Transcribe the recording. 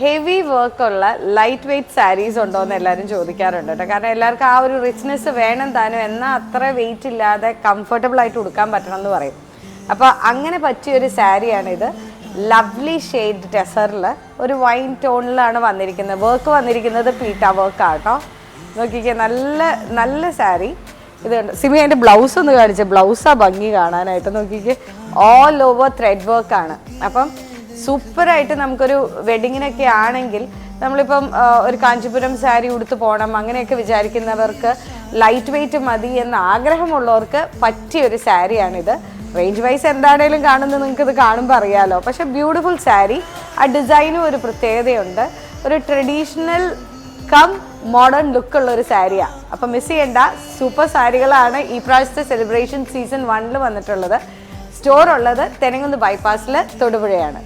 Heavy വർക്കുള്ള light weight saris ഉണ്ടോ എന്ന് എല്ലാവരും ചോദിക്കാറുണ്ട് കേട്ടോ. കാരണം എല്ലാവർക്കും ആ ഒരു റിച്ച്നെസ് വേണം താനും, എന്നാൽ അത്ര വെയിറ്റ് ഇല്ലാതെ കംഫർട്ടബിൾ ആയിട്ട് ഉടുക്കാൻ പറ്റണം എന്ന് പറയും. അപ്പോൾ അങ്ങനെ പറ്റിയൊരു സാരിയാണിത്. ലവ്ലി ഷെയ്ഡ് ടെസറിൽ ഒരു വൈൻ ടോണിലാണ് വന്നിരിക്കുന്നത്. വർക്ക് വന്നിരിക്കുന്നത് പീട്ട വർക്കാണ് കേട്ടോ. നോക്കിക്കേ, നല്ല നല്ല സാരി. ഇത് കണ്ടോ സിമി, അതിൻ്റെ ബ്ലൗസ് ഒന്ന് കാണിച്ചേ. ബ്ലൗസാണ് ഭംഗി കാണാനായിട്ട്. നോക്കിക്കേ, ഓൾ ഓവർ ത്രെഡ് വർക്കാണ്. അപ്പം സൂപ്പറായിട്ട് നമുക്കൊരു വെഡിങ്ങിനൊക്കെ ആണെങ്കിൽ, നമ്മളിപ്പം ഒരു കാഞ്ചീപുരം സാരി ഉടുത്ത് പോകണം അങ്ങനെയൊക്കെ വിചാരിക്കുന്നവർക്ക്, ലൈറ്റ് വെയ്റ്റ് മതി എന്ന ആഗ്രഹമുള്ളവർക്ക് പറ്റിയൊരു സാരിയാണിത്. റേഞ്ച് വൈസ് എന്താണേലും കാണുന്നത് നിങ്ങൾക്ക് ഇത് കാണുമ്പോൾ അറിയാമല്ലോ. പക്ഷെ ബ്യൂട്ടിഫുൾ സാരി. ആ ഡിസൈനും ഒരു പ്രത്യേകതയുണ്ട്. ഒരു ട്രഡീഷണൽ കം മോഡേൺ ലുക്കുള്ള ഒരു സാരിയാണ്. അപ്പം മിസ് ചെയ്യേണ്ട സൂപ്പർ സാരികളാണ് ഈ പ്രാവശ്യത്തെ സെലിബ്രേഷൻ സീസൺ 1 വന്നിട്ടുള്ളത്. സ്റ്റോർ ഉള്ളത് തെനങ്കുന്ന് ബൈപ്പാസിൽ തൊടുപുഴയാണ്.